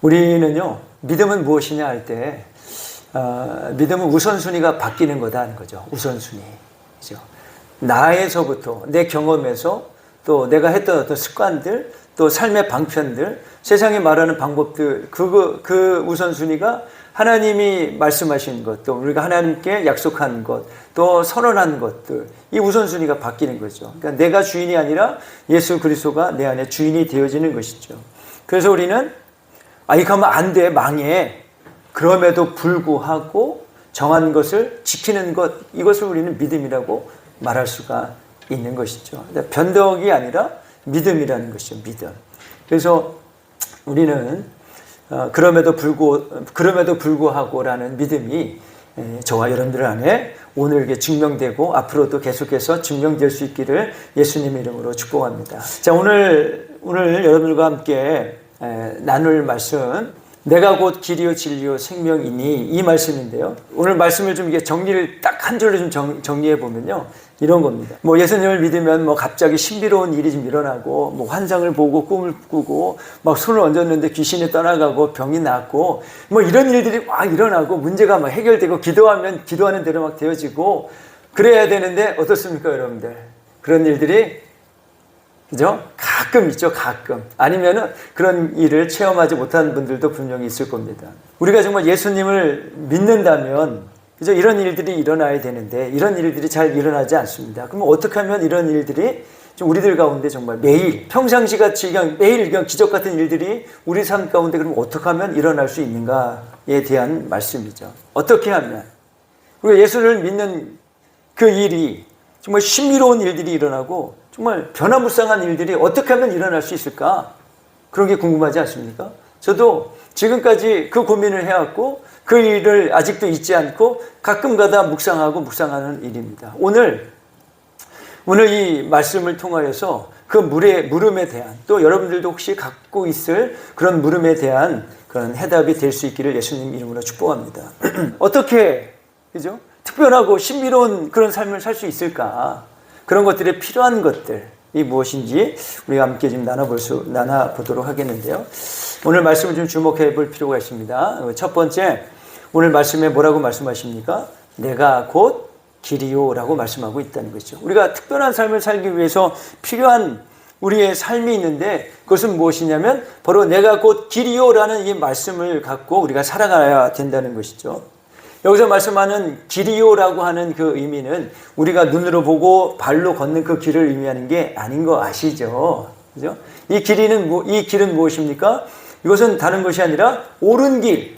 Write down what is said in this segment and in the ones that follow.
우리는요, 믿음은 무엇이냐 할 때, 믿음은 우선순위가 바뀌는 거다 하는 거죠. 우선순위. 그죠? 나에서부터, 내 경험에서, 또 내가 했던 어떤 습관들, 또 삶의 방편들, 세상이 말하는 방법들, 그 우선순위가 하나님이 말씀하신 것, 또 우리가 하나님께 약속한 것, 또 선언한 것들, 이 우선순위가 바뀌는 거죠. 그러니까 내가 주인이 아니라 예수 그리스도가 내 안에 주인이 되어지는 것이죠. 그래서 우리는 이거 하면 안 돼, 망해. 그럼에도 불구하고 정한 것을 지키는 것, 이것을 우리는 믿음이라고 말할 수가 있는 것이죠. 변덕이 아니라 믿음이라는 것이죠. 믿음. 그래서 우리는 그럼에도 불구하고라는 믿음이 저와 여러분들 안에 오늘 이게 증명되고 앞으로도 계속해서 증명될 수 있기를 예수님 이름으로 축복합니다. 자, 오늘 여러분들과 함께 나눌 말씀, 내가 곧 길이요 진리요 생명이니, 이 말씀인데요. 오늘 말씀을 좀 이게 정리를 딱 한 줄로 좀 정리해 보면요, 이런 겁니다. 예수님을 믿으면 갑자기 신비로운 일이 좀 일어나고, 환상을 보고 꿈을 꾸고, 손을 얹었는데 귀신이 떠나가고 병이 낫고, 이런 일들이 막 일어나고, 문제가 해결되고, 기도하는 대로 막 되어지고, 그래야 되는데 어떻습니까, 여러분들? 그런 일들이, 그죠? 가끔 있죠, 가끔. 아니면은 그런 일을 체험하지 못한 분들도 분명히 있을 겁니다. 우리가 정말 예수님을 믿는다면, 그죠? 이런 일들이 일어나야 되는데, 이런 일들이 잘 일어나지 않습니다. 그럼 어떻게 하면 이런 일들이 좀 우리들 가운데 정말 매일, 평상시 같이 매일 기적 같은 일들이 우리 삶 가운데 그럼 어떻게 하면 일어날 수 있는가에 대한 말씀이죠. 어떻게 하면? 우리가 예수를 믿는 그 일이 정말 신비로운 일들이 일어나고, 정말 변화무쌍한 일들이 어떻게 하면 일어날 수 있을까? 그런 게 궁금하지 않습니까? 저도 지금까지 그 고민을 해왔고, 그 일을 아직도 잊지 않고 가끔가다 묵상하는 일입니다. 오늘 이 말씀을 통하여서 그 물음에 대한, 또 여러분들도 혹시 갖고 있을 그런 물음에 대한 그런 해답이 될 수 있기를 예수님 이름으로 축복합니다. 어떻게, 그죠? 특별하고 신비로운 그런 삶을 살 수 있을까? 그런 것들에 필요한 것들이 무엇인지 우리가 함께 좀 나눠보도록 하겠는데요. 오늘 말씀을 좀 주목해 볼 필요가 있습니다. 첫 번째, 오늘 말씀에 뭐라고 말씀하십니까? 내가 곧 길이요 라고 말씀하고 있다는 것이죠. 우리가 특별한 삶을 살기 위해서 필요한 우리의 삶이 있는데, 그것은 무엇이냐면 바로 내가 곧 길이요 라는 이 말씀을 갖고 우리가 살아가야 된다는 것이죠. 여기서 말씀하는 길이요라고 하는 그 의미는 우리가 눈으로 보고 발로 걷는 그 길을 의미하는 게 아닌 거 아시죠? 그죠? 이 길은 무엇입니까? 이것은 다른 것이 아니라 옳은 길,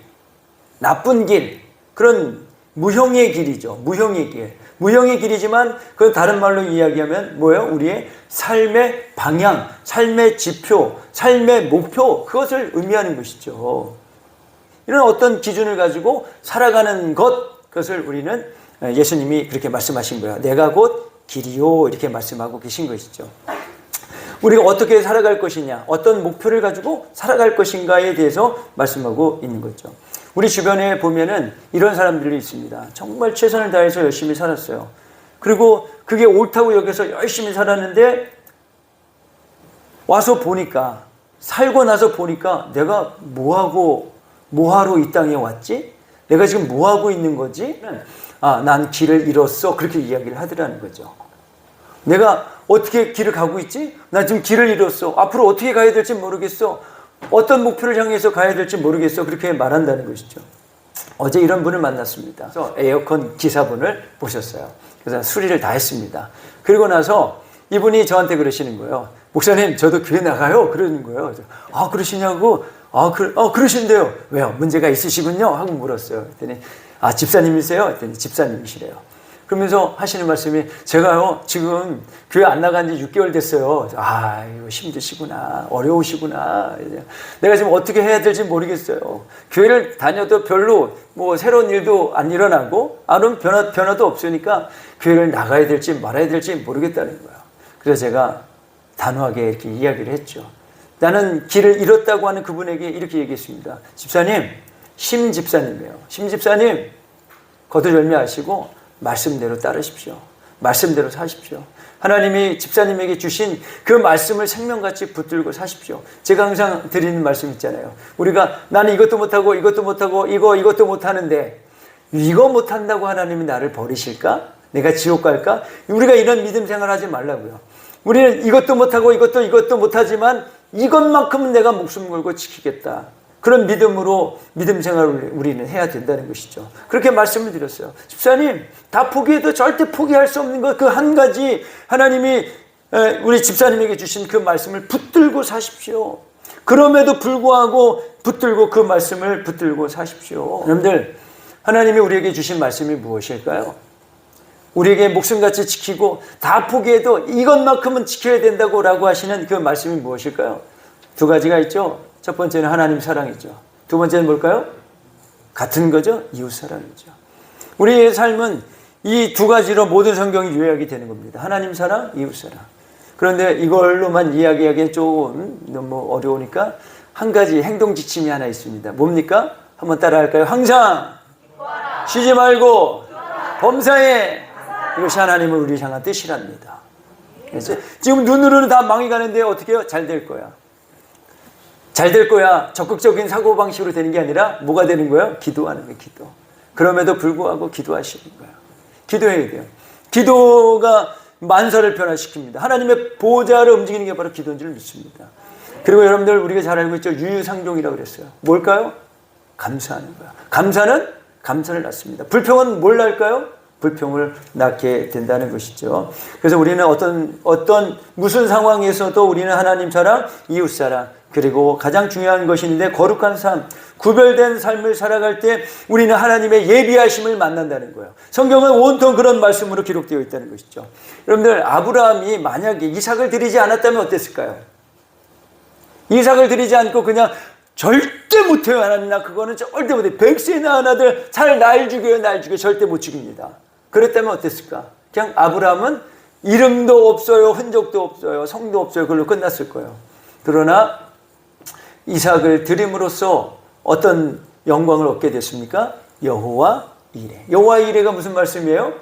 나쁜 길, 그런 무형의 길이죠. 무형의 길. 무형의 길이지만 그 다른 말로 이야기하면 뭐예요? 우리의 삶의 방향, 삶의 지표, 삶의 목표, 그것을 의미하는 것이죠. 이런 어떤 기준을 가지고 살아가는 그것을 우리는 예수님이 그렇게 말씀하신 거예요. 내가 곧 길이요, 이렇게 말씀하고 계신 것이죠. 우리가 어떻게 살아갈 것이냐, 어떤 목표를 가지고 살아갈 것인가에 대해서 말씀하고 있는 거죠. 우리 주변에 보면은 이런 사람들이 있습니다. 정말 최선을 다해서 열심히 살았어요. 그리고 그게 옳다고 여기서 열심히 살았는데 살고 나서 보니까 내가 뭐하러 이 땅에 왔지? 내가 지금 뭐하고 있는 거지? 난 길을 잃었어. 그렇게 이야기를 하더라는 거죠. 내가 어떻게 길을 가고 있지? 나 지금 길을 잃었어. 앞으로 어떻게 가야 될지 모르겠어. 어떤 목표를 향해서 가야 될지 모르겠어. 그렇게 말한다는 것이죠. 어제 이런 분을 만났습니다. 그래서 에어컨 기사분을 모셨어요. 그래서 수리를 다 했습니다. 그리고 나서 이분이 저한테 그러시는 거예요. 목사님, 저도 교회 나가요. 그러는 거예요. 그러시냐고? 그러신데요. 왜요? 문제가 있으시군요. 하고 물었어요. 그랬더니, 집사님이세요? 그랬더니 집사님이시래요. 그러면서 하시는 말씀이, 제가요, 지금 교회 안 나간 지 6개월 됐어요. 이거 힘드시구나. 어려우시구나. 내가 지금 어떻게 해야 될지 모르겠어요. 교회를 다녀도 별로 새로운 일도 안 일어나고, 아무런 변화도 없으니까 교회를 나가야 될지 말아야 될지 모르겠다는 거예요. 그래서 제가 단호하게 이렇게 이야기를 했죠. 나는 길을 잃었다고 하는 그분에게 이렇게 얘기했습니다. 집사님, 심 집사님이에요. 심 집사님, 거두절미하시고 말씀대로 따르십시오. 말씀대로 사십시오. 하나님이 집사님에게 주신 그 말씀을 생명같이 붙들고 사십시오. 제가 항상 드리는 말씀 있잖아요. 우리가 나는 이것도 못하고 이것도 못하고 이것도 못하는데 이거 못한다고 하나님이 나를 버리실까? 내가 지옥 갈까? 우리가 이런 믿음 생활하지 말라고요. 우리는 이것도 못하고 이것도 못하지만 이것만큼은 내가 목숨 걸고 지키겠다. 그런 믿음으로 믿음 생활을 우리는 해야 된다는 것이죠. 그렇게 말씀을 드렸어요. 집사님, 다 포기해도 절대 포기할 수 없는 것 그 한 가지 하나님이 우리 집사님에게 주신 그 말씀을 붙들고 사십시오. 그럼에도 불구하고 붙들고 그 말씀을 붙들고 사십시오. 여러분들, 하나님이 우리에게 주신 말씀이 무엇일까요? 우리에게 목숨같이 지키고 다 포기해도 이것만큼은 지켜야 된다고 라고 하시는 그 말씀이 무엇일까요? 두 가지가 있죠. 첫 번째는 하나님 사랑이죠. 두 번째는 뭘까요? 같은 거죠. 이웃 사랑이죠. 우리의 삶은 이 두 가지로 모든 성경이 요약이 되는 겁니다. 하나님 사랑, 이웃 사랑. 그런데 이걸로만 이야기하기엔 조금 너무 어려우니까 한 가지 행동 지침이 하나 있습니다. 뭡니까? 한번 따라할까요? 항상 쉬지 말고 범사에. 이것이 하나님을 우리 향한 뜻이랍니다. 그래서 지금 눈으로는 다 망이 가는데 어떻게 해요? 잘 될 거야. 잘 될 거야. 적극적인 사고방식으로 되는 게 아니라 뭐가 되는 거예요? 기도하는 거예요. 기도. 그럼에도 불구하고 기도하시는 거예요. 기도해야 돼요. 기도가 만사를 변화시킵니다. 하나님의 보좌를 움직이는 게 바로 기도인 줄 믿습니다. 그리고 여러분들 우리가 잘 알고 있죠. 유유상종이라고 그랬어요. 뭘까요? 감사하는 거예요. 감사는 감사를 낳습니다. 불평은 뭘 낳을까요? 불평을 낳게 된다는 것이죠. 그래서 우리는 무슨 상황에서도 우리는 하나님 사랑, 이웃 사랑, 그리고 가장 중요한 것이 있는데 거룩한 삶, 구별된 삶을 살아갈 때 우리는 하나님의 예비하심을 만난다는 거예요. 성경은 온통 그런 말씀으로 기록되어 있다는 것이죠. 여러분들, 아브라함이 만약에 이삭을 드리지 않았다면 어땠을까요? 이삭을 드리지 않고 그냥 절대 못해요. 하나님, 나 그거는 절대 못해. 백세 낳은 아들 잘 날 죽여요. 날 죽여. 절대 못 죽입니다. 그랬다면 어땠을까? 그냥 아브라함은 이름도 없어요. 흔적도 없어요. 성도 없어요. 그걸로 끝났을 거예요. 그러나 이삭을 드림으로써 어떤 영광을 얻게 됐습니까? 여호와 이레. 여호와 이레가 무슨 말씀이에요?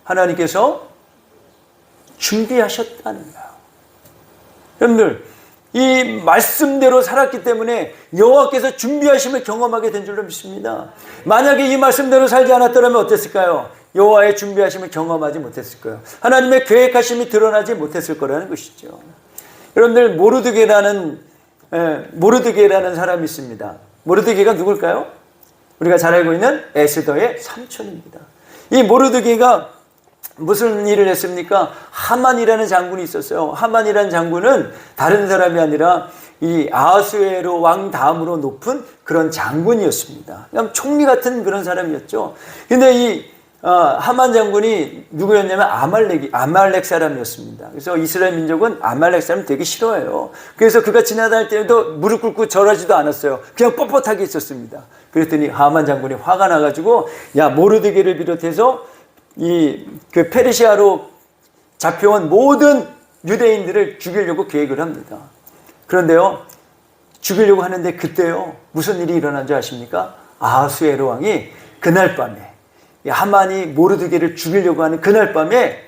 하나님께서 준비하셨다는 거예요. 여러분들, 이 말씀대로 살았기 때문에 여호와께서 준비하심을 경험하게 된 줄로 믿습니다. 만약에 이 말씀대로 살지 않았더라면 어땠을까요? 여호와의 준비하심을 경험하지 못했을 거예요. 하나님의 계획하심이 드러나지 못했을 거라는 것이죠. 여러분들, 모르드게라는 사람이 있습니다. 모르드게가 누굴까요? 우리가 잘 알고 있는 에스더의 삼촌입니다. 이 모르드게가 무슨 일을 했습니까? 하만이라는 장군이 있었어요. 하만이라는 장군은 다른 사람이 아니라 이 아하수에로 왕 다음으로 높은 그런 장군이었습니다. 그냥 총리 같은 그런 사람이었죠. 근데 이 하만 장군이 누구였냐면 아말렉 사람이었습니다. 그래서 이스라엘 민족은 아말렉 사람 되게 싫어해요. 그래서 그가 지나다닐 때도 무릎 꿇고 절하지도 않았어요. 그냥 뻣뻣하게 있었습니다. 그랬더니 하만 장군이 화가 나가지고, 야, 모르드게를 비롯해서 그 페르시아로 잡혀온 모든 유대인들을 죽이려고 계획을 합니다. 그런데요, 죽이려고 하는데 그때요, 무슨 일이 일어난 줄 아십니까? 아하수에로 왕이 그날 밤에, 하만이 모르드게를 죽이려고 하는 그날 밤에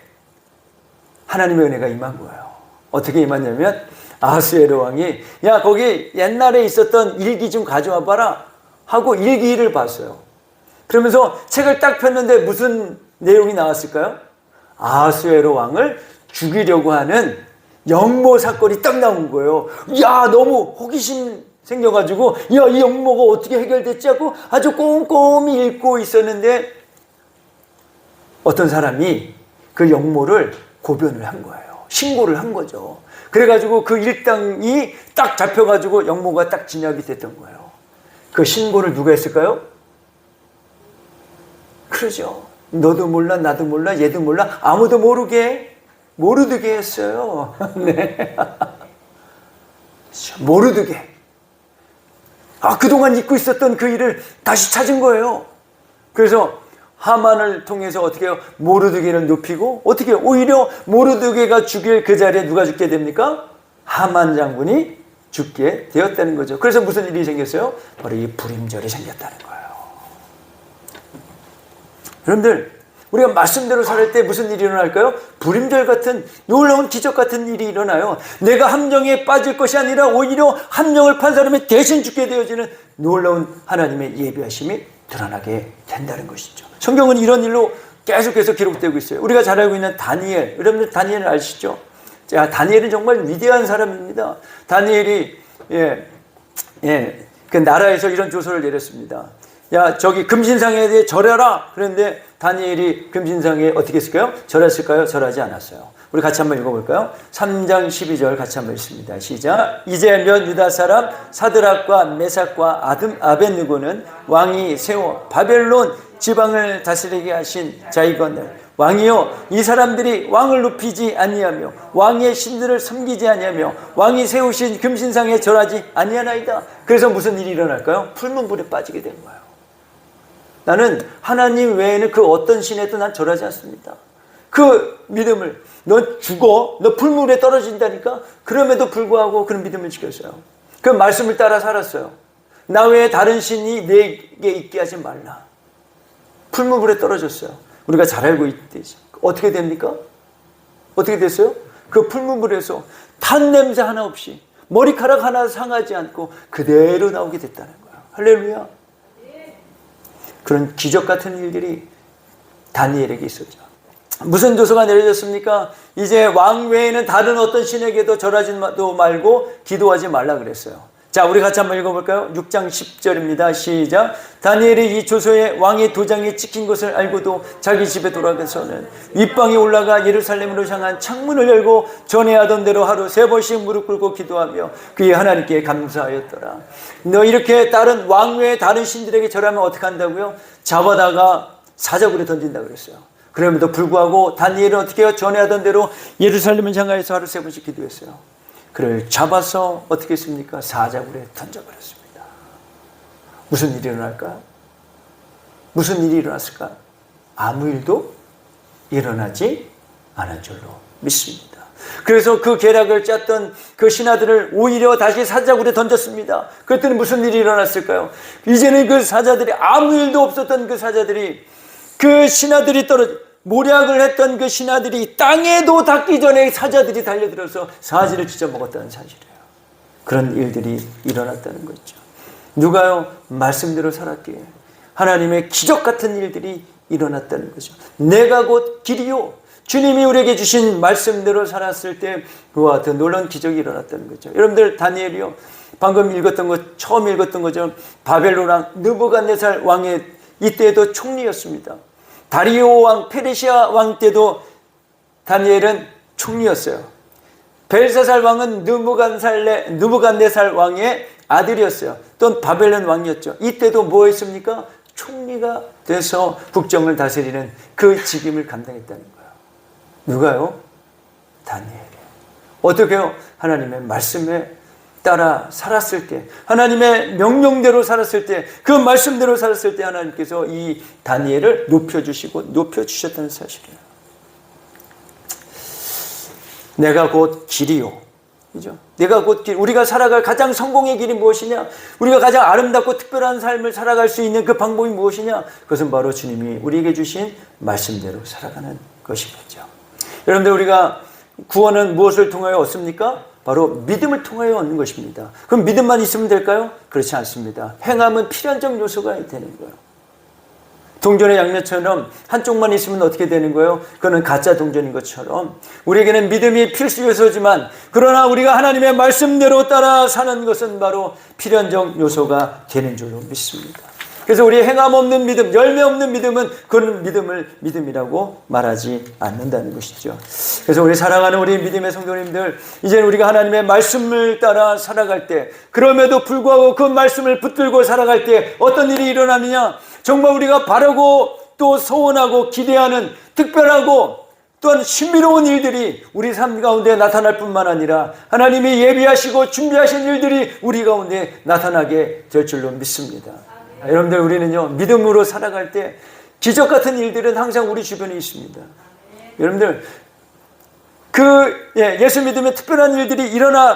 하나님의 은혜가 임한 거예요. 어떻게 임했냐면, 아하수에로 왕이, 야, 거기 옛날에 있었던 일기 좀 가져와 봐라 하고 일기를 봤어요. 그러면서 책을 딱 폈는데 무슨 내용이 나왔을까요? 아하수에로 왕을 죽이려고 하는 영모 사건이 딱 나온 거예요. 야, 너무 호기심 생겨가지고, 야, 이 영모가 어떻게 해결됐지 하고 아주 꼼꼼히 읽고 있었는데 어떤 사람이 그 영모를 고변을 한 거예요. 신고를 한 거죠. 그래가지고 그 일당이 딱 잡혀가지고 영모가 딱 진압이 됐던 거예요. 그 신고를 누가 했을까요? 그러죠. 너도 몰라, 나도 몰라, 얘도 몰라, 아무도 모르게 했어요. 네. 모르게. 그동안 잊고 있었던 그 일을 다시 찾은 거예요. 그래서 하만을 통해서 어떻게 해요? 모르드게를 눕히고, 어떻게 해요? 오히려 모르드게가 죽일 그 자리에 누가 죽게 됩니까? 하만 장군이 죽게 되었다는 거죠. 그래서 무슨 일이 생겼어요? 바로 이 불임절이 생겼다는 거예요. 여러분들, 우리가 말씀대로 살 때 무슨 일이 일어날까요? 불임절 같은 놀라운 기적 같은 일이 일어나요. 내가 함정에 빠질 것이 아니라 오히려 함정을 판 사람이 대신 죽게 되어지는 놀라운 하나님의 예비하심이 드러나게 된다는 것이죠. 성경은 이런 일로 계속해서 기록되고 있어요. 우리가 잘 알고 있는 다니엘, 여러분들 다니엘을 아시죠? 자, 다니엘은 정말 위대한 사람입니다. 다니엘이 그 나라에서 이런 조서를 내렸습니다. 야, 저기 금신상에 대해 절해라. 그런데 다니엘이 금신상에 어떻게 했을까요? 절했을까요? 절하지 않았어요. 우리 같이 한번 읽어볼까요? 3장 12절 같이 한번 읽습니다. 시작. 이제 몇 유다 사람 사드락과 메삭과 아벳느고는 왕이 세워 바벨론 지방을 다스리게 하신 자이거늘 왕이여, 이 사람들이 왕을 높이지 아니하며 왕의 신들을 섬기지 아니하며 왕이 세우신 금신상에 절하지 아니하나이다. 그래서 무슨 일이 일어날까요? 풀문불에 빠지게 된 거예요. 나는 하나님 외에는 그 어떤 신에도 난 절하지 않습니다. 그 믿음을, 너 죽어, 너 풀물에 떨어진다니까. 그럼에도 불구하고 그런 믿음을 지켰어요. 그 말씀을 따라 살았어요. 나 외에 다른 신이 내게 있게 하지 말라. 풀물에 떨어졌어요. 우리가 잘 알고 있듯이 어떻게 됩니까? 어떻게 됐어요? 그 풀물에서 탄 냄새 하나 없이 머리카락 하나 상하지 않고 그대로 나오게 됐다는 거예요. 할렐루야. 그런 기적 같은 일들이 다니엘에게 있었죠. 무슨 조서가 내려졌습니까? 이제 왕 외에는 다른 어떤 신에게도 절하지도 말고 기도하지 말라 그랬어요. 자, 우리 같이 한번 읽어볼까요? 6장 10절입니다. 시작. 다니엘이 이 조서에 왕의 도장이 찍힌 것을 알고도 자기 집에 돌아가서는 윗방에 올라가 예루살렘으로 향한 창문을 열고 전에 하던 대로 하루 3번씩 무릎 꿇고 기도하며 그의 하나님께 감사하였더라. 너 이렇게 다른 왕 외에 다른 신들에게 절하면 어떻게 한다고요? 잡아다가 사자굴에 던진다 그랬어요. 그럼에도 불구하고 다니엘은 어떻게 해요? 전에 하던 대로 예루살렘을 향하여서 하루 3번씩 기도했어요. 그를 잡아서 어떻게 했습니까? 사자굴에 던져버렸습니다. 무슨 일이 일어날까요? 무슨 일이 일어났을까요? 아무 일도 일어나지 않은 줄로 믿습니다. 그래서 그 계략을 짰던 그 신하들을 오히려 다시 사자굴에 던졌습니다. 그랬더니 무슨 일이 일어났을까요? 이제는 그 사자들이 아무 일도 없었던 그 사자들이 그 신하들이 모략을 했던 그 신하들이 땅에도 닿기 전에 사자들이 달려들어서 사지를 찢어 먹었다는 사실이에요. 그런 일들이 일어났다는 거죠. 누가요? 말씀대로 살았기에 하나님의 기적 같은 일들이 일어났다는 거죠. 내가 곧 길이요. 주님이 우리에게 주신 말씀대로 살았을 때 그와 같은 놀라운 기적이 일어났다는 거죠. 여러분들 다니엘이요. 방금 읽었던 것, 처음 읽었던 것처럼 바벨론 왕 느부갓네살 왕의 이때도 총리였습니다. 다리오 왕, 페르시아 왕 때도 다니엘은 총리였어요. 벨사살 왕은 느부갓네살 왕의 아들이었어요. 또 바벨론 왕이었죠. 이때도 뭐 했습니까? 총리가 돼서 국정을 다스리는 그 직임을 감당했다는 거예요. 누가요? 다니엘이에요. 어떻게 해요? 하나님의 말씀에 따라 살았을 때, 하나님의 명령대로 살았을 때, 그 말씀대로 살았을 때 하나님께서 이 다니엘을 높여주시고 높여주셨다는 사실이에요. 내가 곧 길이요. 그죠? 내가 곧 길. 우리가 살아갈 가장 성공의 길이 무엇이냐? 우리가 가장 아름답고 특별한 삶을 살아갈 수 있는 그 방법이 무엇이냐? 그것은 바로 주님이 우리에게 주신 말씀대로 살아가는 것이겠죠. 여러분들, 우리가 구원은 무엇을 통하여 얻습니까? 바로 믿음을 통하여 얻는 것입니다. 그럼 믿음만 있으면 될까요? 그렇지 않습니다. 행함은 필연적 요소가 되는 거예요. 동전의 양면처럼 한쪽만 있으면 어떻게 되는 거예요? 그거는 가짜 동전인 것처럼 우리에게는 믿음이 필수 요소지만, 그러나 우리가 하나님의 말씀대로 따라 사는 것은 바로 필연적 요소가 되는 줄로 믿습니다. 그래서 우리의 행함 없는 믿음, 열매 없는 믿음은 그런 믿음을 믿음이라고 말하지 않는다는 것이죠. 그래서 우리 사랑하는 우리 믿음의 성도님들, 이제 우리가 하나님의 말씀을 따라 살아갈 때, 그럼에도 불구하고 그 말씀을 붙들고 살아갈 때 어떤 일이 일어나느냐? 정말 우리가 바라고 또 소원하고 기대하는 특별하고 또한 신비로운 일들이 우리 삶 가운데 나타날 뿐만 아니라 하나님이 예비하시고 준비하신 일들이 우리 가운데 나타나게 될 줄로 믿습니다. 여러분들, 우리는요, 믿음으로 살아갈 때 기적 같은 일들은 항상 우리 주변에 있습니다. 여러분들, 예수 믿으면 특별한 일들이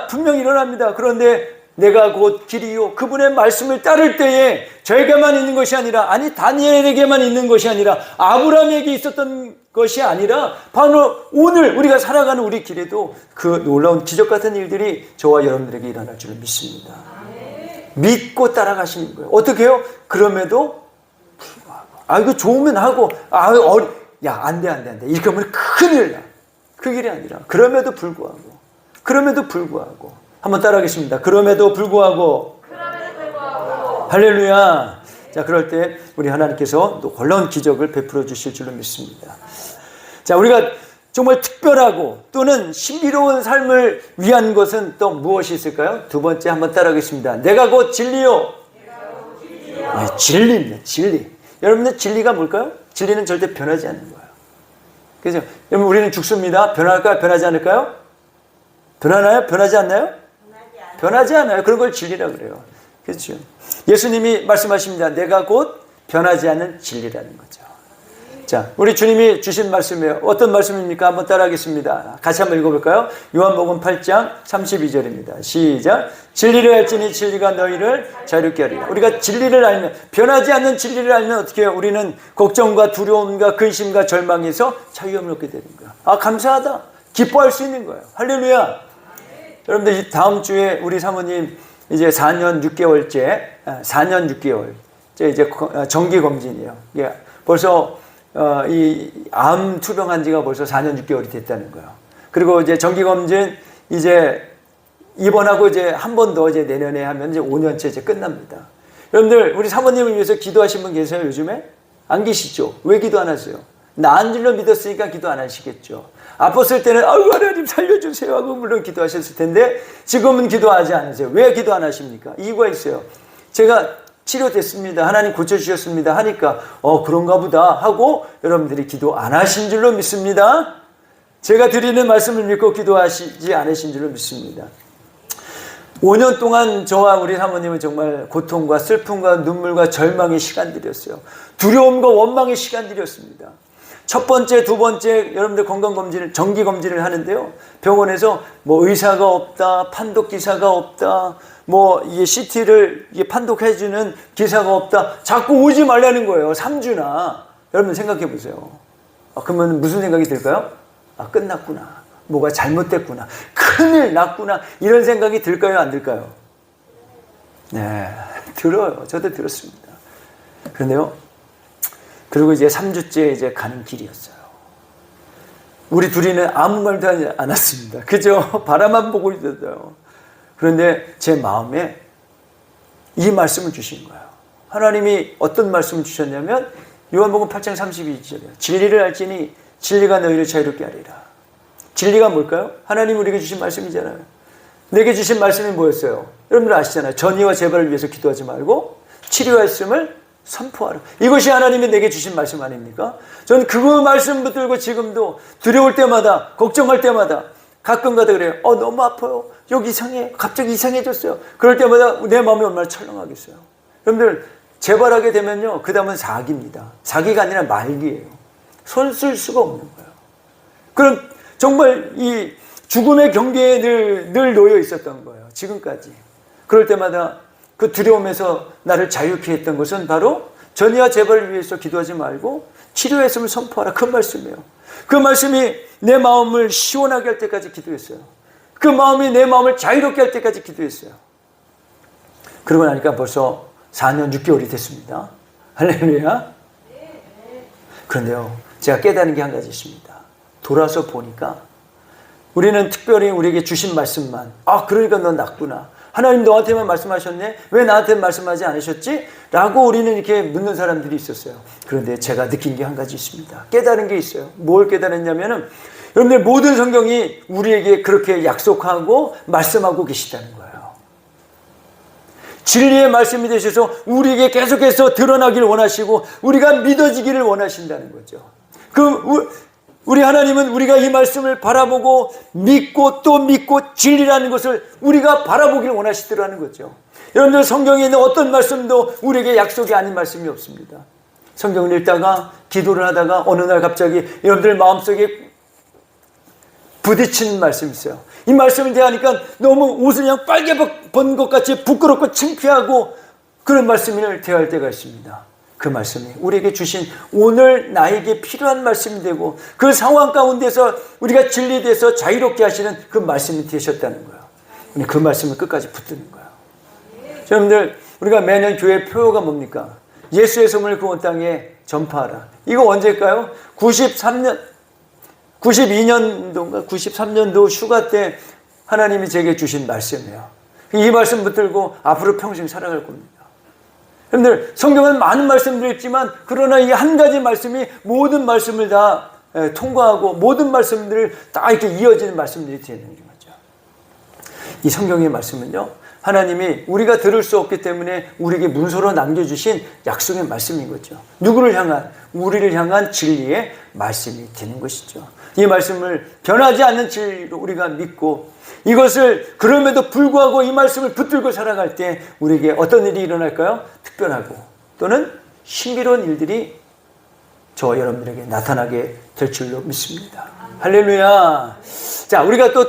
분명히 일어납니다. 그런데 내가 곧 길이요. 그분의 말씀을 따를 때에 저에게만 있는 것이 아니라, 아니 다니엘에게만 있는 것이 아니라 아브라함에게 있었던 것이 아니라 바로 오늘 우리가 살아가는 우리 길에도 그 놀라운 기적 같은 일들이 저와 여러분들에게 일어날 줄을 믿습니다. 믿고 따라가시는 거예요. 어떻게 해요? 그럼에도 불구하고 이거 좋으면 하고 야 안 돼 이렇게 하면 큰일 나. 그 길이 아니라 그럼에도 불구하고 한번 따라하겠습니다. 그럼에도 불구하고 할렐루야. 자, 그럴 때 우리 하나님께서 놀라운 기적을 베풀어 주실 줄로 믿습니다. 자, 우리가 정말 특별하고 또는 신비로운 삶을 위한 것은 또 무엇이 있을까요? 두 번째 한번 따라하겠습니다. 내가 곧 진리요. 네, 진리입니다. 진리. 여러분들 진리가 뭘까요? 진리는 절대 변하지 않는 거예요. 그래서 여러분 우리는 죽습니다. 변할까요? 변하지 않을까요? 변하나요? 변하지 않나요? 변하지 않아요. 그런 걸 진리라고 그래요. 그렇죠. 예수님이 말씀하십니다. 내가 곧 변하지 않는 진리라는 거죠. 자, 우리 주님이 주신 말씀이에요. 어떤 말씀입니까? 한번 따라하겠습니다. 같이 한번 읽어볼까요? 요한복음 8장 32절입니다. 시작. 진리를 알지니 진리가 너희를 자유롭게 하리라. 우리가 진리를 알면, 변하지 않는 진리를 알면 어떻게 해요? 우리는 걱정과 두려움과 근심과 절망에서 자유함을 얻게 되는 거예요. 아, 감사하다. 기뻐할 수 있는 거예요. 할렐루야. 여러분들 이 다음 주에 우리 사모님 이제 4년 6개월째, 4년 6개월 이제 정기 검진이에요. 이게 벌써 이 암 투병한 지가 벌써 4년 6개월이 됐다는 거예요. 그리고 이제 정기 검진 이제 입원하고 이제 한 번 더 이제 내년에 하면 이제 5년째 이제 끝납니다. 여러분들 우리 사모님을 위해서 기도하신 분 계세요? 요즘에? 안 계시죠? 왜 기도 안 하세요? 나은 줄로 믿었으니까 기도 안 하시겠죠. 아팠을 때는 아이고 하나님 살려주세요 하고 물론 기도하셨을 텐데 지금은 기도하지 않으세요. 왜 기도 안 하십니까? 이유가 있어요. 제가 치료됐습니다. 하나님 고쳐주셨습니다. 하니까 그런가 보다 하고 여러분들이 기도 안 하신 줄로 믿습니다. 제가 드리는 말씀을 믿고 기도하시지 않으신 줄로 믿습니다. 5년 동안 저와 우리 사모님은 정말 고통과 슬픔과 눈물과 절망의 시간들이었어요. 두려움과 원망의 시간들이었습니다. 첫 번째, 두 번째 여러분들 건강검진을 정기검진을 하는데요. 병원에서 뭐 의사가 없다, 판독 기사가 없다, 뭐 이게 CT를 이게 판독해주는 기사가 없다. 자꾸 오지 말라는 거예요. 3주나. 여러분 생각해 보세요. 그러면 무슨 생각이 들까요? 끝났구나. 뭐가 잘못됐구나. 큰일 났구나. 이런 생각이 들까요? 안 들까요? 네, 들어요. 저도 들었습니다. 그런데요. 그리고 이제 3주째 이제 가는 길이었어요. 우리 둘이는 아무 말도 하지 않았습니다. 그저 바라만 보고 있었어요. 그런데 제 마음에 이 말씀을 주신 거예요. 하나님이 어떤 말씀을 주셨냐면 요한복음 8장 32절이에요. 진리를 알지니 진리가 너희를 자유롭게 하리라. 진리가 뭘까요? 하나님 우리에게 주신 말씀이잖아요. 내게 주신 말씀이 뭐였어요? 여러분들 아시잖아요. 전이와 재발을 위해서 기도하지 말고 치료했음을 선포하라. 이것이 하나님이 내게 주신 말씀 아닙니까? 저는 그 말씀 붙들고 지금도 두려울 때마다 걱정할 때마다 가끔가다 그래요. 너무 아파요. 여기 이상해. 갑자기 이상해졌어요. 그럴 때마다 내 마음이 얼마나 철렁하겠어요. 여러분들 재발하게 되면요. 그 다음은 사기입니다. 사기가 아니라 말기예요. 손 쓸 수가 없는 거예요. 그럼 정말 이 죽음의 경계에 늘 놓여 있었던 거예요. 지금까지. 그럴 때마다 그 두려움에서 나를 자유케 했던 것은 바로 전이와 재발을 위해서 기도하지 말고 치료했음을 선포하라. 그 말씀이에요. 그 말씀이 내 마음을 시원하게 할 때까지 기도했어요. 그 마음이 내 마음을 자유롭게 할 때까지 기도했어요. 그러고 나니까 벌써 4년 6개월이 됐습니다. 할렐루야. 그런데요. 제가 깨달은 게 한 가지 있습니다. 돌아서 보니까 우리는 특별히 우리에게 주신 말씀만 그러니까 넌 낫구나. 하나님 너한테만 말씀하셨네? 왜 나한테 말씀하지 않으셨지? 라고 우리는 이렇게 묻는 사람들이 있었어요. 그런데 제가 느낀 게 한 가지 있습니다. 깨달은 게 있어요. 뭘 깨달았냐면은 여러분들 모든 성경이 우리에게 그렇게 약속하고 말씀하고 계시다는 거예요. 진리의 말씀이 되셔서 우리에게 계속해서 드러나길 원하시고 우리가 믿어지기를 원하신다는 거죠. 우리 하나님은 우리가 이 말씀을 바라보고 믿고 또 믿고 진리라는 것을 우리가 바라보길 원하시더라는 거죠. 여러분들 성경에 있는 어떤 말씀도 우리에게 약속이 아닌 말씀이 없습니다. 성경을 읽다가 기도를 하다가 어느 날 갑자기 여러분들 마음속에 부딪히는 말씀이 있어요. 이 말씀을 대하니까 너무 옷을 그냥 빨개 본 것 같이 부끄럽고 창피하고 그런 말씀을 대할 때가 있습니다. 그 말씀이 우리에게 주신 오늘 나에게 필요한 말씀이 되고 그 상황 가운데서 우리가 진리돼서 자유롭게 하시는 그 말씀이 되셨다는 거예요. 그 말씀을 끝까지 붙드는 거예요. 여러분들, 우리가 매년 교회 표어가 뭡니까? 예수의 소문을 그 온 땅에 전파하라. 이거 언제일까요? 92년도인가 93년도 휴가 때 하나님이 제게 주신 말씀이에요. 이 말씀 붙들고 앞으로 평생 살아갈 겁니다. 여러분들, 성경은 많은 말씀들이 있지만 그러나 이 한 가지 말씀이 모든 말씀을 다 통과하고 모든 말씀들을 다 이렇게 이어지는 말씀들이 되는 거죠. 이 성경의 말씀은요, 하나님이 우리가 들을 수 없기 때문에 우리에게 문서로 남겨주신 약속의 말씀인 거죠. 누구를 향한? 우리를 향한 진리의 말씀이 되는 것이죠. 이 말씀을 변하지 않는 진리로 우리가 믿고 이것을 그럼에도 불구하고 이 말씀을 붙들고 살아갈 때 우리에게 어떤 일이 일어날까요? 특별하고 또는 신비로운 일들이 저와 여러분들에게 나타나게 될 줄로 믿습니다. 할렐루야. 자, 우리가 또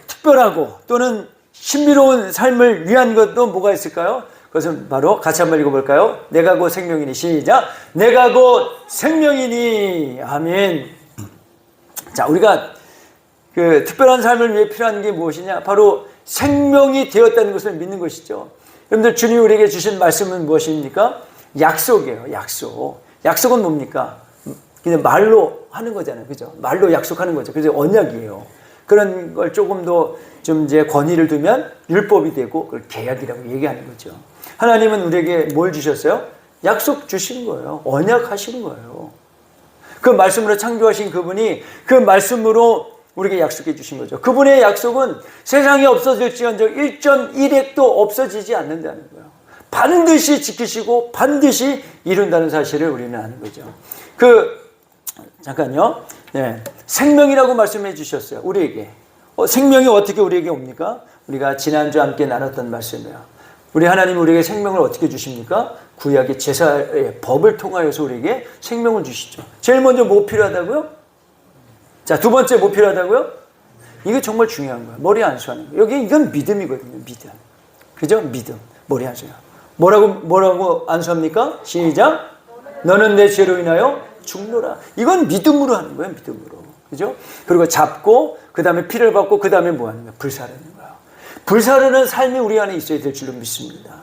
특별하고 또는 신비로운 삶을 위한 것도 뭐가 있을까요? 그것은 바로 같이 한번 읽어볼까요? 내가 곧 생명이니. 시작. 내가 곧 생명이니. 아멘. 자, 우리가 그 특별한 삶을 위해 필요한 게 무엇이냐? 바로 생명이 되었다는 것을 믿는 것이죠. 여러분들, 주님이 우리에게 주신 말씀은 무엇입니까? 약속이에요. 약속. 약속은 뭡니까? 그냥 말로 하는 거잖아요. 그죠? 말로 약속하는 거죠. 그래서 언약이에요. 그런 걸 조금 더 좀 이제 권위를 두면 율법이 되고 그걸 계약이라고 얘기하는 거죠. 하나님은 우리에게 뭘 주셨어요? 약속 주신 거예요. 언약 하신 거예요. 그 말씀으로 창조하신 그분이 그 말씀으로 우리에게 약속해 주신 거죠. 그분의 약속은 세상에 없어질지언정 1.1핵도 없어지지 않는다는 거예요. 반드시 지키시고 반드시 이룬다는 사실을 우리는 아는 거죠. 잠깐요. 네. 생명이라고 말씀해 주셨어요. 우리에게. 생명이 어떻게 우리에게 옵니까? 우리가 지난주 함께 나눴던 말씀이에요. 우리 하나님 우리에게 생명을 어떻게 주십니까? 구약의 제사의 법을 통하여서 우리에게 생명을 주시죠. 제일 먼저 뭐 필요하다고요? 자, 두 번째 뭐 필요하다고요? 이게 정말 중요한 거예요. 머리 안수하는 거예요. 이건 믿음이거든요. 믿음. 그죠? 믿음. 머리 안수요. 뭐라고 안수합니까? 시작. 너는 내 죄로 인하여 죽노라. 이건 믿음으로 하는 거예요. 믿음으로. 그죠? 그리고 잡고 그 다음에 피를 받고 그 다음에 뭐 하는 거예요? 불사르는 거예요. 불사르는 삶이 우리 안에 있어야 될 줄로 믿습니다.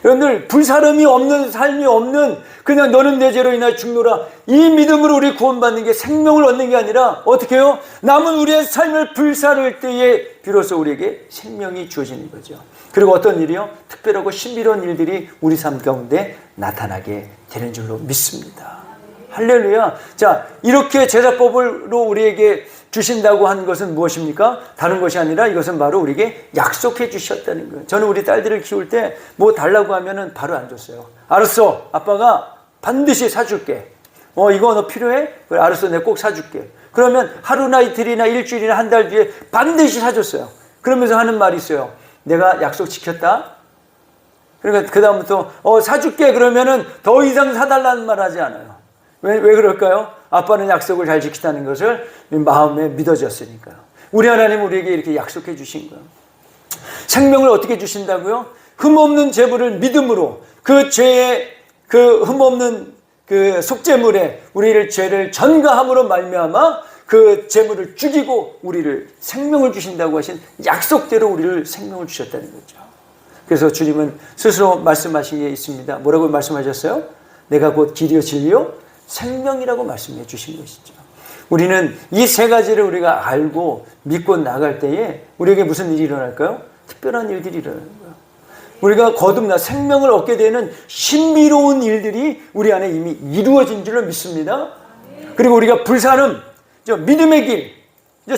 여러분들, 불사름이 없는 삶이 없는 그냥 너는 내 죄로 인하여 죽노라, 이 믿음으로 우리 구원받는 게 생명을 얻는 게 아니라 어떻게 해요? 남은 우리의 삶을 불사를 때에 비로소 우리에게 생명이 주어지는 거죠. 그리고 어떤 일이요? 특별하고 신비로운 일들이 우리 삶 가운데 나타나게 되는 줄로 믿습니다. 할렐루야. 자, 이렇게 제사법으로 우리에게 주신다고 하는 것은 무엇입니까? 다른 것이 아니라 이것은 바로 우리에게 약속해 주셨다는 거예요. 저는 우리 딸들을 키울 때 뭐 달라고 하면은 바로 안 줬어요. 알았어. 아빠가 반드시 사줄게. 이거 너 필요해? 그래, 알았어. 내가 꼭 사줄게. 그러면 하루나 이틀이나 일주일이나 한 달 뒤에 반드시 사줬어요. 그러면서 하는 말이 있어요. 내가 약속 지켰다. 그러니까 그다음부터 사줄게 그러면은 더 이상 사달라는 말 하지 않아요. 왜 그럴까요? 아빠는 약속을 잘 지키다는 것을 마음에 믿어졌으니까요. 우리 하나님 우리에게 이렇게 약속해 주신 거예요. 생명을 어떻게 주신다고요? 흠없는 제물을 믿음으로 그 죄의 그 흠없는 그 속죄물에 우리를 죄를 전가함으로 말미암아 그 제물을 죽이고 우리를 생명을 주신다고 하신 약속대로 우리를 생명을 주셨다는 거죠. 그래서 주님은 스스로 말씀하신 게 있습니다. 뭐라고 말씀하셨어요? 내가 곧 길이요 진리요 생명이라고 말씀해 주신 것이죠. 우리는 이 세 가지를 우리가 알고 믿고 나갈 때에 우리에게 무슨 일이 일어날까요? 특별한 일들이 일어나는 거예요. 우리가 거듭나 생명을 얻게 되는 신비로운 일들이 우리 안에 이미 이루어진 줄로 믿습니다. 그리고 우리가 불사름, 믿음의 길,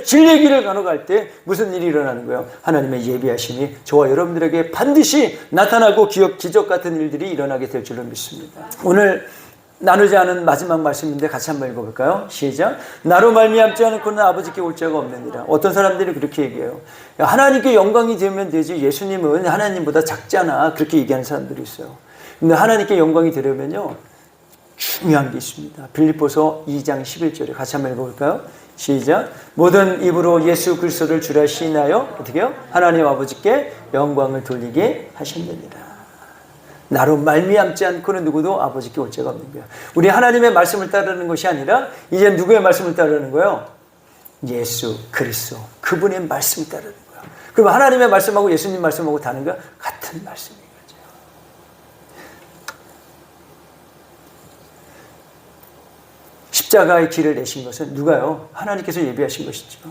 진리의 길을 가노갈 때 무슨 일이 일어나는 거예요? 하나님의 예비하심이 저와 여러분들에게 반드시 나타나고 기적 같은 일들이 일어나게 될 줄로 믿습니다. 오늘 나누지 않은 마지막 말씀인데 같이 한번 읽어볼까요? 시작. 나로 말미암지 않고는 아버지께 올 자가 없느니라. 어떤 사람들이 그렇게 얘기해요. 하나님께 영광이 되면 되지 예수님은 하나님보다 작잖아. 그렇게 얘기하는 사람들이 있어요. 근데 하나님께 영광이 되려면요 중요한 게 있습니다. 빌립보서 2장 11절에 같이 한번 읽어볼까요? 시작. 모든 입으로 예수 그리스도를 주라 시인하여 어떻게 해요? 하나님 아버지께 영광을 돌리게 하셨느니라. 나로 말미암지 않고는 누구도 아버지께 올 자가 없는 거예요. 우리 하나님의 말씀을 따르는 것이 아니라 이제 누구의 말씀을 따르는 거예요? 예수 그리스도, 그분의 말씀을 따르는 거예요. 그럼 하나님의 말씀하고 예수님 말씀하고 다른 거 같은 말씀인 거죠. 십자가의 길을 내신 것은 누가요? 하나님께서 예비하신 것이죠.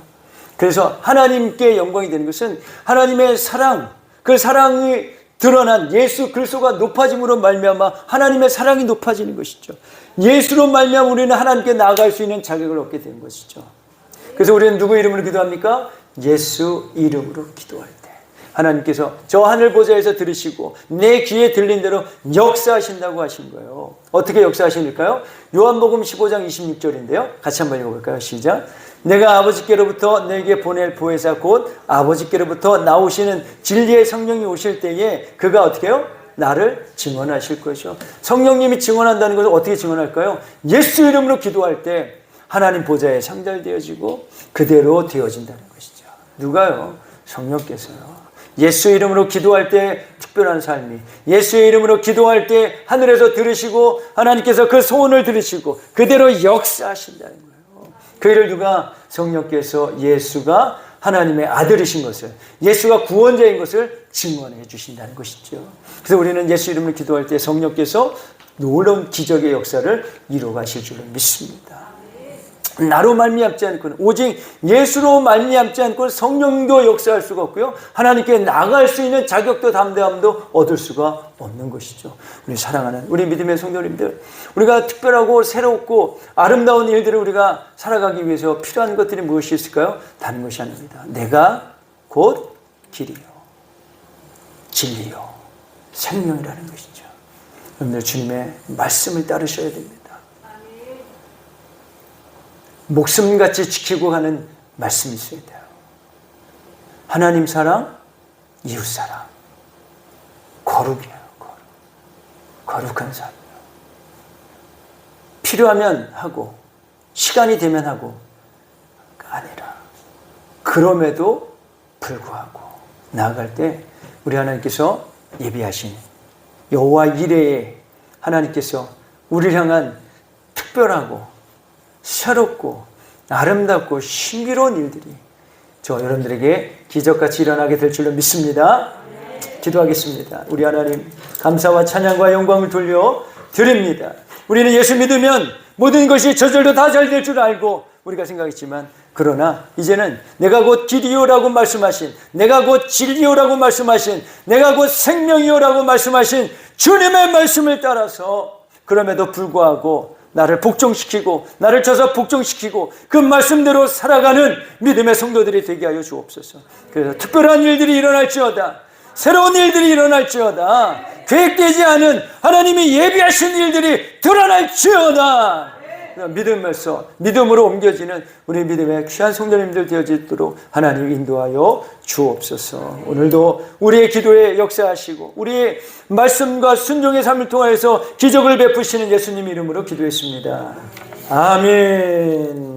그래서 하나님께 영광이 되는 것은 하나님의 사랑, 그 사랑이 드러난 예수 그리스도가 높아짐으로 말미암아 하나님의 사랑이 높아지는 것이죠. 예수로 말미암아 우리는 하나님께 나아갈 수 있는 자격을 얻게 된 것이죠. 그래서 우리는 누구 이름으로 기도합니까? 예수 이름으로 기도할 때 하나님께서 저 하늘 보좌에서 들으시고 내 귀에 들린 대로 역사하신다고 하신 거예요. 어떻게 역사하시니까요? 요한복음 15장 26절인데요. 같이 한번 읽어볼까요? 시작. 내가 아버지께로부터 내게 보낼 보혜사 곧 아버지께로부터 나오시는 진리의 성령이 오실 때에 그가 어떻게 해요? 나를 증언하실 것이요. 성령님이 증언한다는 것을 어떻게 증언할까요? 예수 이름으로 기도할 때 하나님 보좌에 상달되어지고 그대로 되어진다는 것이죠. 누가요? 성령께서요. 예수 이름으로 기도할 때 특별한 삶이, 예수의 이름으로 기도할 때 하늘에서 들으시고 하나님께서 그 소원을 들으시고 그대로 역사하신다는 거예요. 그 일을 누가? 성령께서 예수가 하나님의 아들이신 것을, 예수가 구원자인 것을 증언해 주신다는 것이죠. 그래서 우리는 예수 이름으로 기도할 때 성령께서 놀라운 기적의 역사를 이루어 가실 줄을 믿습니다. 나로 말미암지 않고는, 오직 예수로 말미암지 않고는 성령도 역사할 수가 없고요, 하나님께 나갈 수 있는 자격도 담대함도 얻을 수가 없는 것이죠. 우리 사랑하는 우리 믿음의 성도님들, 우리가 특별하고 새롭고 아름다운 일들을 우리가 살아가기 위해서 필요한 것들이 무엇이 있을까요? 다른 것이 아닙니다. 내가 곧 길이요 진리요 생명이라는 것이죠. 여러분들 주님의 말씀을 따르셔야 됩니다. 목숨같이 지키고 가는 말씀이 있어야 돼요. 하나님 사랑, 이웃 사랑, 거룩이에요. 거룩한 삶이에요. 필요하면 하고 시간이 되면 하고 아니라, 그럼에도 불구하고 나아갈 때 우리 하나님께서 예비하신 여호와 이레에 하나님께서 우리를 향한 특별하고 새롭고 아름답고 신비로운 일들이 저 여러분들에게 기적같이 일어나게 될 줄로 믿습니다. 기도하겠습니다. 우리 하나님, 감사와 찬양과 영광을 돌려 드립니다. 우리는 예수 믿으면 모든 것이 저절로 다 잘 될 줄 알고 우리가 생각했지만, 그러나 이제는 내가 곧 길이요라고 말씀하신, 내가 곧 진리요라고 말씀하신, 내가 곧 생명이요라고 말씀하신 주님의 말씀을 따라서, 그럼에도 불구하고 나를 복종시키고 나를 쳐서 복종시키고 그 말씀대로 살아가는 믿음의 성도들이 되게 하여 주옵소서. 그래서 특별한 일들이 일어날지어다, 새로운 일들이 일어날지어다, 계획되지 않은 하나님이 예비하신 일들이 드러날지어다. 믿음으로 옮겨지는 우리 믿음의 귀한 성도님들 되어지도록 하나님 인도하여 주옵소서. 오늘도 우리의 기도에 역사하시고 우리의 말씀과 순종의 삶을 통하여서 기적을 베푸시는 예수님 이름으로 기도했습니다. 아멘.